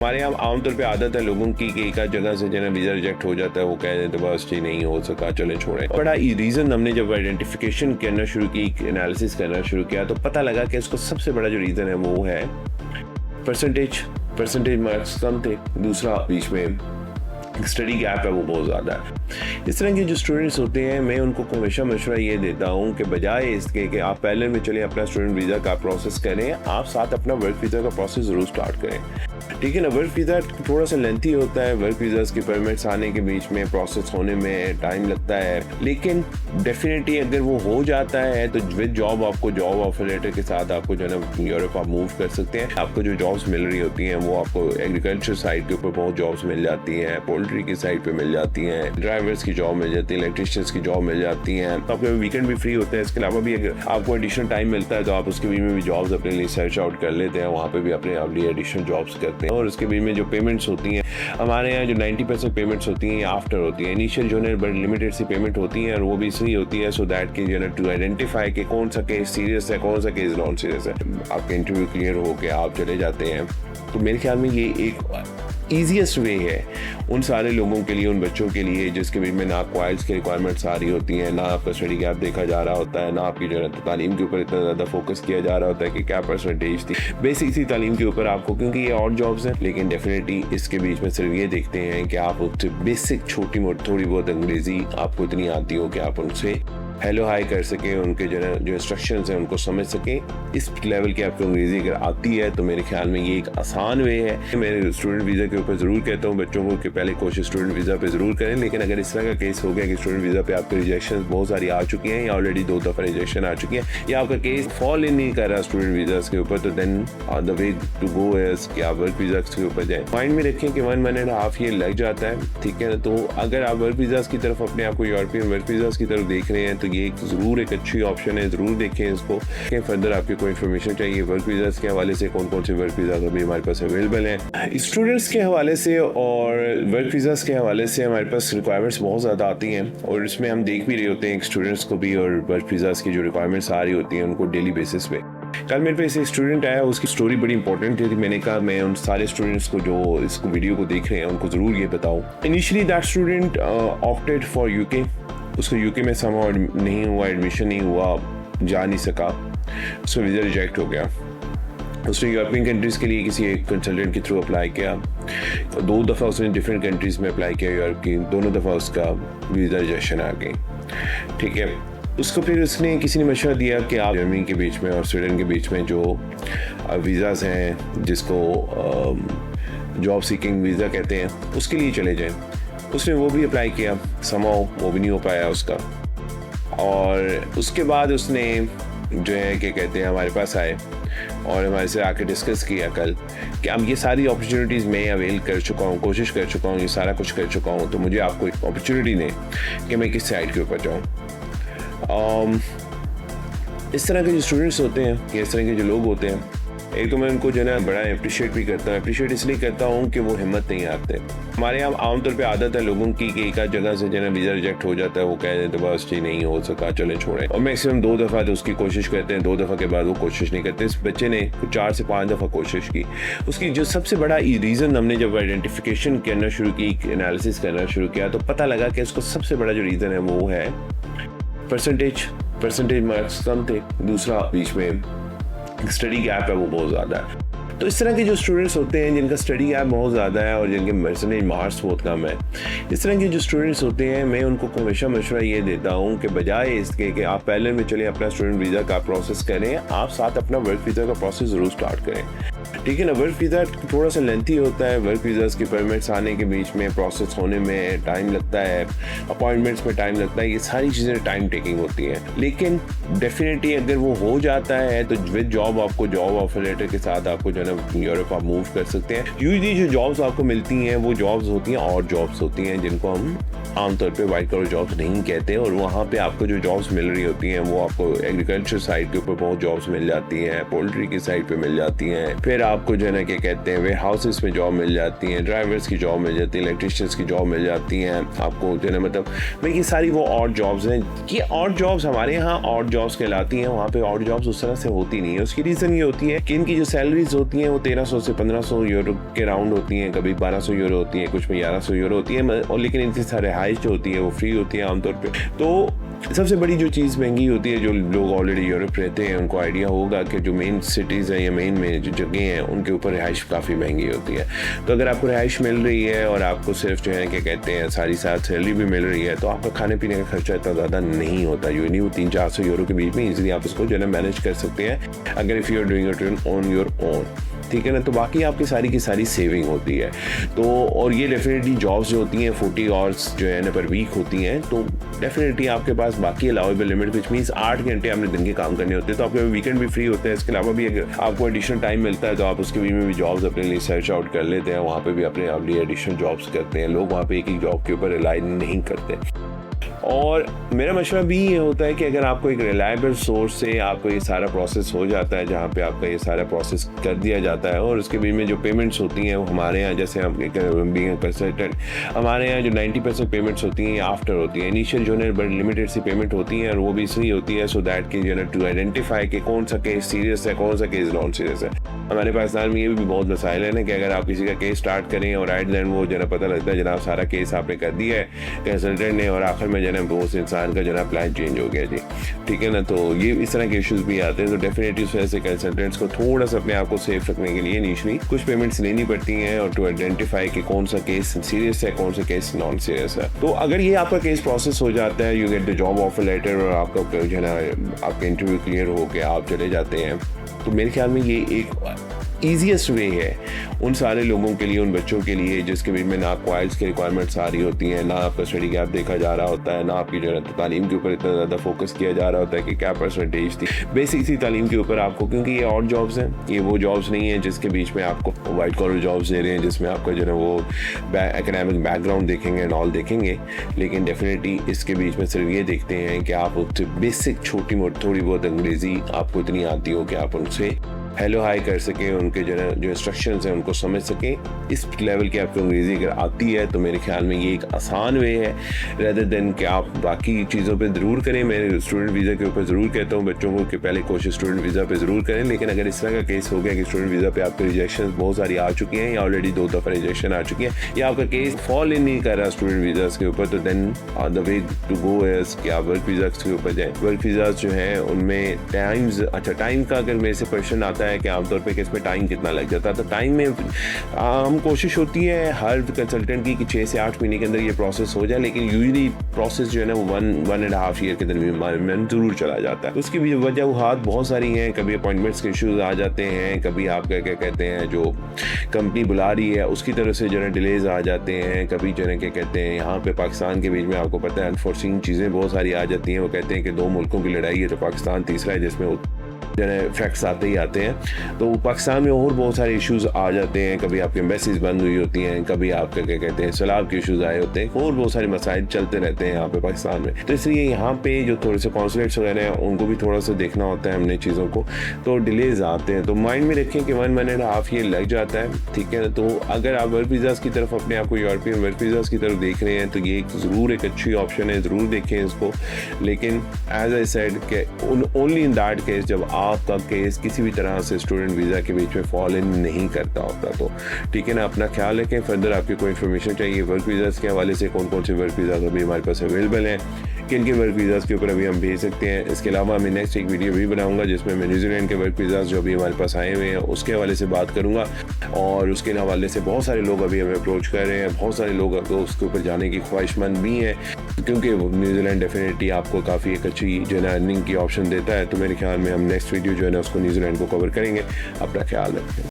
हमारे यहाँ आमतौर पे आदत है लोगों की कि एक आध जगह से जो है वीज़ा रिजेक्ट हो जाता है, वो कह देते बस जी नहीं हो सका चले छोड़ें। बड़ा रीज़न हमने जब आइडेंटिफिकेशन करना शुरू की, एनालिसिस करना शुरू किया, तो पता लगा कि इसको सबसे बड़ा जो रीज़न है वो है परसेंटेज मार्क्स कम थे। दूसरा बीच में स्टडी गैप है वो बहुत ज़्यादा है। इस तरह के जो स्टूडेंट्स होते हैं, मैं उनको हमेशा मशवरा ये देता हूँ कि बजाय इसके कि आप पहले में चले अपना स्टूडेंट वीज़ा का प्रोसेस करें, आप साथ अपना वर्क वीज़ा का प्रोसेस ज़रूर स्टार्ट करें। ठीक है ना, वर्क वीज़ा थोड़ा सा लेंथी होता है, वर्क वीज़ास के परमिट्स आने के बीच में प्रोसेस होने में टाइम लगता है, लेकिन डेफिनेटली अगर वो हो जाता है तो विद जॉब आपको जॉब ऑफर लेटर के साथ आपको जो है ना यूरोप आप मूव कर सकते हैं। आपको जो जॉब्स मिल रही होती हैं वो आपको एग्रीकल्चर साइड के ऊपर बहुत जॉब्स मिल जाती हैं, पोल्ट्री की साइड पे मिल जाती हैं, ड्राइवर्स की जॉब मिल जाती है, इलेक्ट्रिशियंस की जॉब मिल जाती हैं। तो आपके वीकेंड भी फ्री होते हैं। इसके अलावा भी अगर आपको एडिशनल टाइम मिलता है तो आप उसके बीच में भी जॉब्स अपने लिए सर्च आउट कर लेते हैं, वहाँ पे भी अपने आप लिए एडिशनल जॉब्स करते हैं। और उसके बीच में जो पेमेंट्स होती हैं, हमारे यहाँ जो 90% पेमेंट्स होती हैं आफ्टर होती हैं। इनिशियल जो है बड़ी लिमिटेड सी पेमेंट होती है और वो भी इसलिए होती है सो दैट कि जो है टू आइडेंटिफाई कि कौन सा केस सीरियस है, कौन सा केस नॉन सीरियस है। आपके इंटरव्यू क्लियर हो के आप चले जाते हैं। तो मेरे ख्याल में ये एक ईजीएस्ट वे है उन सारे लोगों के लिए, उन बच्चों के लिए जिसके बीच में ना क्वाइल्स की रिक्वायरमेंट्स आ रही होती हैं, ना आपका स्टडी गैप देखा जा रहा होता है, ना आपकी जो है तालीम के ऊपर इतना ज़्यादा फोकस किया जा रहा होता है कि क्या परसेंटेज थी। बेसिक सी तालीम के ऊपर आपको, क्योंकि ये और जॉब्स हैं, लेकिन डेफिनेटली इसके बीच में सिर्फ ये देखते हैं कि आप उससे बेसिक छोटी मोटी थोड़ी बहुत अंग्रेज़ी आपको इतनी आती हो कि आप उनसे हेलो हाई कर सकें, उनके जो इंस्ट्रक्शंस हैं उनको समझ सकें। इस लेवल की आपको अंग्रेज़ी अगर आती है तो मेरे ख्याल में ये एक आसान वे है। मैं स्टूडेंट वीज़ा के ऊपर ज़रूर कहता हूँ बच्चों को कि पहले कोशिश स्टूडेंट वीज़ा पे ज़रूर करें, लेकिन अगर इस तरह का केस हो गया कि स्टूडेंट वीज़ा पे आपके रिजेक्शन बहुत सारी आ चुकी हैं या ऑलरेडी 2 दफ़ा रिजेक्शन आ चुकी है या आपका केस फॉल इन नहीं कर रहा स्टूडेंट वीज़ा के ऊपर, तो then the way to go is कि आप वर्क वीज़ा के ऊपर जाएँ। माइंड में रखें कि 1.5 ईयर लग जाता है, ठीक है ना। तो अगर आप वर्क वीज़ा की तरफ अपने आप को यूरोपियन वर्क वीज़ा की तरफ देख रहे हैं तो ये ज़रूर अच्छी ऑप्शन है, जरूर देखें इसको। फर्दर आपकी कोई इन्फॉर्मेशन चाहिए वर्क वीज़ा के हवाले से, कौन कौन से वर्क वीज़ा अभी हमारे पास अवेलेबल हैं स्टूडेंट्स के हवाले से और वर्क वीज़ा के हवाले से, हमारे पास रिक्वायरमेंट्स बहुत ज़्यादा आती हैं और इसमें हम देख भी रहे होते हैं स्टूडेंट्स को भी, और वर्क वीज़ा की जो रिक्वायरमेंट्स आ रही होती हैं उनको डेली बेसिस पे। कल मेरे पास एक स्टूडेंट आया, उसकी स्टोरी बड़ी इंपॉर्टेंट थी। मैंने कहा मैं उन सारे स्टूडेंट्स को जो इसको वीडियो को देख रहे हैं उनको ज़रूर ये बताऊँ। Initially that student opted for UK. उसको यूके में समहाउ नहीं हुआ, एडमिशन नहीं हुआ, जा नहीं सका, उसका वीज़ा रिजेक्ट हो गया। उसने यूरोपियन कंट्रीज़ के लिए किसी एक कंसल्टेंट के थ्रू अप्लाई किया। 2 दफ़ा उसने डिफरेंट कंट्रीज़ में अप्लाई किया यूरोप की, दोनों दफ़ा उसका वीज़ा रिजेक्शन आ गई, ठीक है। उसको फिर उसने किसी ने मशवरा दिया कि आप जर्मनी के बीच में और स्वीडन के बीच में जो वीज़ाज़ हैं जिसको जॉब सीकिंग वीज़ा कहते हैं उसके लिए चले जाएँ। उसने वो भी अप्लाई किया, समहाउ वो भी नहीं हो पाया उसका। और उसके बाद उसने जो है क्या कहते हैं हमारे पास आए और हमारे से आके डिस्कस किया कल कि अब ये सारी अपॉर्चुनिटीज़ मैं अवेल कर चुका हूँ, कोशिश कर चुका हूँ, ये सारा कुछ कर चुका हूँ, तो मुझे आपको एक अपॉर्चुनिटी दें कि मैं किस साइड के ऊपर जाऊँ। इस तरह के जो स्टूडेंट्स होते हैं या इस तरह के जो लोग होते हैं, एक तो मैं उनको जो है ना बड़ा अप्रिशिएट भी करता हूँ। अप्रिशिएट इसलिए करता हूँ कि वो हिम्मत नहीं हारते। हमारे यहाँ आमतौर पे आदत है लोगों की कि एक आध जगह से जो है ना वीज़ा रिजेक्ट हो जाता है, वो कह देते बस जी नहीं हो सका चले छोड़ें, और मैक्सिमम 2 दफ़ा तो उसकी कोशिश करते हैं, 2 दफ़ा के बाद वो कोशिश नहीं करते। इस बच्चे ने 4 से 5 दफ़ा कोशिश की। उसकी जो सबसे बड़ा रीज़न हमने जब आइडेंटिफिकेशन करना शुरू की, एनालिसिस करना शुरू किया, तो पता लगा कि उसको सबसे बड़ा जो रीज़न है वो है परसेंटेज मार्क्स कम थे। दूसरा बीच में स्टडी गैप है वो बहुत ज़्यादा है। तो इस तरह के जो स्टूडेंट्स होते हैं जिनका स्टडी गैप बहुत ज़्यादा है और जिनके परसेंटेज मार्क्स बहुत कम है, इस तरह के जो स्टूडेंट्स होते हैं, मैं उनको हमेशा मशवरा ये देता हूँ कि बजाय इसके कि आप पहले में चले अपना स्टूडेंट वीज़ा का प्रोसेस करें, आप साथ अपना वर्क वीज़ा का प्रोसेस ज़रूर स्टार्ट करें, ठीक है ना। वर्क वीज़ा थोड़ा सा लेंथी होता है, वर्क वीज़ास के परमिट्स आने के बीच में प्रोसेस होने में टाइम लगता है, अपॉइंटमेंट्स में टाइम लगता है, ये सारी चीज़ें टाइम टेकिंग होती हैं। लेकिन डेफिनेटली अगर वो हो जाता है तो विद जॉब आपको जॉब ऑफर लेटर के साथ आपको जो है ना यूरोप आप मूव कर सकते हैं। यूजुअली जो जॉब्स आपको मिलती हैं वो जॉब्स होती हैं और जॉब्स होती हैं जिनको हम आमतौर पे वाइट कॉलर जॉब्स नहीं कहते हैं, और वहाँ पे आपको जो जॉब्स मिल रही होती हैं वो आपको एग्रीकल्चर साइड के ऊपर बहुत जॉब्स मिल जाती हैं, पोल्ट्री की साइड पे मिल जाती हैं, फिर आपको जो है ना क्या कहते हैं वेयर हाउसेस में जॉब मिल जाती हैं, ड्राइवर्स की जॉब मिल जाती है, इलेक्ट्रिशियंस की जॉब मिल जाती हैं आपको जो है ना, मतलब भाई ये सारी वो ऑड जॉब्स हैं। ये ऑड जॉब्स हमारे यहाँ ऑड जॉब्स कहलाती हैं, वहाँ पे ऑड जॉब्स उस तरह से होती नहीं है। उसकी रीज़न ये होती है कि इनकी जो सैलरीज होती हैं वो 1300 से 1500 यूरो के राउंड होती हैं, कभी 1200 यूरो होती हैं, कुछ में 1100 यूरो होती है, और लेकिन इनकी रिहाइश जो होती है वो फ्री होती है आमतौर पे। तो सबसे बड़ी जो चीज़ महंगी होती है, जो लोग ऑलरेडी यूरोप रहते हैं उनको आइडिया होगा कि जो मेन सिटीज़ हैं या मेन में जो जगह हैं उनके ऊपर रिहाइश काफ़ी महंगी होती है। तो अगर आपको रिहाइश मिल रही है और आपको सिर्फ जो है क्या कहते हैं सारी साथ सैलरी भी मिल रही है, तो आपका खाने पीने का खर्चा इतना ज़्यादा नहीं होता। यू नहीं, वो 300-400 यूरो के बीच में ईजिली आप उसको जो है मैनेज कर सकते हैं अगर if you are doing it on your own, ठीक है ना। तो बाकी आपकी सारी की सारी सेविंग होती है। तो और ये डेफिनेटली जॉब्स जो होती हैं 40 आवर्स जो है ना पर वीक होती हैं, तो डेफिनेटली आपके पास बाकी अलाउेबल लिमिट विच मीन्स 8 घंटे आपने दिन के काम करने होते हैं, तो आपके वीकेंड भी फ्री होते हैं। इसके अलावा भी अगर आपको एडिशनल टाइम मिलता है तो आप उसके बीच में भी जॉब्स अपने लिए सर्च आउट कर लेते हैं, वहाँ पे भी अपने लिए एडिशनल जॉब्स करते हैं। लोग वहाँ पे एक ही जॉब के ऊपर रिलाई नहीं करते। और मेरा मशवरा भी ये होता है कि अगर आपको एक रिलायबल सोर्स से आपको ये सारा प्रोसेस हो जाता है, जहाँ पे आपका ये सारा प्रोसेस कर दिया जाता है, और उसके बीच में जो पेमेंट्स होती हैं वो हमारे यहाँ, जैसे हम बीइंग कंसल्टेंट, हमारे यहाँ जो 90% पेमेंट्स होती हैं आफ्टर होती हैं। इनिशियल जो है बड़ी लिमिटेड सी पेमेंट होती है, और वो भी इसलिए होती है सो दैट कि जो है टू आइडेंटिफाई कि कौन सा केस सीरियस है, कौन सा केस नॉन सीरियस है। हमारे पाकिस्तान में ये भी बहुत मसाइल है ना कि अगर आप किसी का केस स्टार्ट करें और राइट देन वो जना पता लगता है जनाब सारा केस आपने कर दिया है कंसल्टेंट ने, और आखिर में जना उस इंसान का जना प्लान चेंज हो गया जी, ठीक है ना। तो ये इस तरह के इश्यूज भी आते हैं। तो डेफिनेटली उस वजह से कंसल्टेंट्स को थोड़ा सा अपने आप को सेफ रखने के लिए इनिशियली कुछ पेमेंट्स लेनी पड़ती हैं, और टू आइडेंटिफाई कि कौन सा केस सीरियस है, कौन सा केस नॉन सीरियस है। तो अगर ये आपका केस प्रोसेस हो जाता है, you get the job offer letter, और आपका जो है ना आपका इंटरव्यू क्लियर हो के आप चले जाते हैं, तो मेरे ख्याल में ये एक ईजीएस्ट वे है उन सारे लोगों के लिए, उन बच्चों के लिए जिसके बीच में ना क्वाइल्स की रिक्वायरमेंट्स आ रही होती हैं, ना आपका स्टडी गैप देखा जा रहा होता है, ना आपकी जो है तालीम के ऊपर इतना ज़्यादा फोकस किया जा रहा होता है कि क्या परसेंटेज थी बेसिक सी तालीम के ऊपर आपको, क्योंकि ये और जॉब्स हैं, ये वो जॉब्स नहीं हैं जिसके बीच में आपको वाइट कॉलर जॉब्स दे रहे हैं जिसमें आपका जो है वो एकेडमिक बैकग्राउंड देखेंगे एंड ऑल देखेंगे, लेकिन डेफिनेटली इसके बीच में सिर्फ ये देखते हैं कि आप उससे बेसिक छोटी मोटी थोड़ी बहुत अंग्रेज़ी आपको इतनी आती हो कि आप उनसे हेलो हाई कर सकें, उनके जो इंस्ट्रक्शंस हैं उनको समझ सकें। इस लेवल की आपको अंग्रेज़ी अगर आती है तो मेरे ख्याल में ये एक आसान वे है रेदर देन कि आप बाकी चीज़ों पे ज़रूर करें। मैं स्टूडेंट वीज़ा के ऊपर ज़रूर कहता हूँ बच्चों को कि पहले कोशिश स्टूडेंट वीज़ा पे ज़रूर करें, लेकिन अगर इस तरह का केस हो गया कि स्टूडेंट वीज़ा पे आपके रिजेक्शन बहुत सारी आ चुकी हैं या ऑलरेडी 2 दफ़ा रिजेक्शन आ चुकी है, या आपका केस फॉल इन नहीं कर रहा स्टूडेंट वीज़ाज़ के ऊपर, तो then the way to go is कि आप वर्क वीज़ाज़ के ऊपर जाएँ। वर्क वीज़ाज़ जो हैं उनमें टाइम का अगर मेरे से क्वेश्चन आता है कि आमतौर पर इसमें टाइम कितना लग जाता है, तो टाइम में हम कोशिश होती है हर कंसल्टेंट की कि 6 से 8 महीने के अंदर ये प्रोसेस हो जाए, लेकिन यूजुअली प्रोसेस जो है ना वो 1.5 ईयर के दरमियान जरूर चला जाता है। उसकी भी वजह बहुत सारी हैं, कभी अपॉइंटमेंट्स के इश्यूज आ जाते हैं, कभी आप क्या कहते हैं जो कंपनी बुला रही है उसकी तरफ से जो है डिलेज आ जाते हैं, कभी जो है क्या कहते हैं यहाँ पे पाकिस्तान के बीच में आपको पता है अनफॉर्चून चीज़ें बहुत सारी आ जाती हैं। वो कहते हैं कि 2 मुल्कों की लड़ाई है तो पाकिस्तान तीसरा है, जिसमें फैक्ट्स आते ही आते हैं। तो पाकिस्तान में और बहुत सारे इश्यूज आ जाते हैं, कभी आपकी एम्बेसीज बंद हुई होती हैं, कभी आपके क्या कहते हैं सैलाब के इश्यूज आए होते हैं, और बहुत सारे मसाइल चलते रहते हैं यहाँ पे पाकिस्तान में। तो इसलिए यहाँ पे जो थोड़े से कॉन्सुलेट्स वगैरह हैं उनको भी थोड़ा सा देखना होता है हमने चीज़ों को, तो डिलेज आते हैं। तो माइंड में रखें कि 1.5 ईयर लग जाता है, ठीक है ना। तो अगर आप वर्क वीज़ाज़ की तरफ अपने आप को यूरोपियन वर्क वीज़ाज़ की तरफ देख रहे हैं तो ये ज़रूर एक अच्छी ऑप्शन है, ज़रूर देखें इसको। लेकिन एज आई सेड कि ओनली इन दैट केस जब आपका केस किसी भी तरह से स्टूडेंट वीज़ा के बीच में फॉल इन नहीं करता होता, तो ठीक है ना। अपना ख्याल रखें। फर्दर आपकी कोई इन्फॉर्मेशन चाहिए वर्क वीज़ाज़ के हवाले से, कौन कौन से वर्क वीज़ाज़ अभी हमारे पास अवेलेबल हैं, किन के वर्क वीज़ाज़ के ऊपर अभी हम भेज सकते हैं। इसके अलावा मैं नेक्स्ट एक वीडियो भी बनाऊंगा जिसमें मैं न्यूजीलैंड के वर्क वीज़ाज़ जो अभी हमारे पास आए हुए हैं उसके हवाले से बात करूँगा, और उसके हवाले से बहुत सारे लोग अभी हमें अप्रोच कर रहे हैं, बहुत सारे लोग तो उसके ऊपर जाने की ख्वाहिशमंद भी हैं, क्योंकि न्यूजीलैंड डेफिनेटली आपको काफ़ी एक अच्छी जो है ना अर्निंग की ऑप्शन देता है। तो मेरे ख्याल में हम नेक्स्ट वीडियो जो है ना उसको न्यूजीलैंड को कवर करेंगे। अपना ख्याल रखें।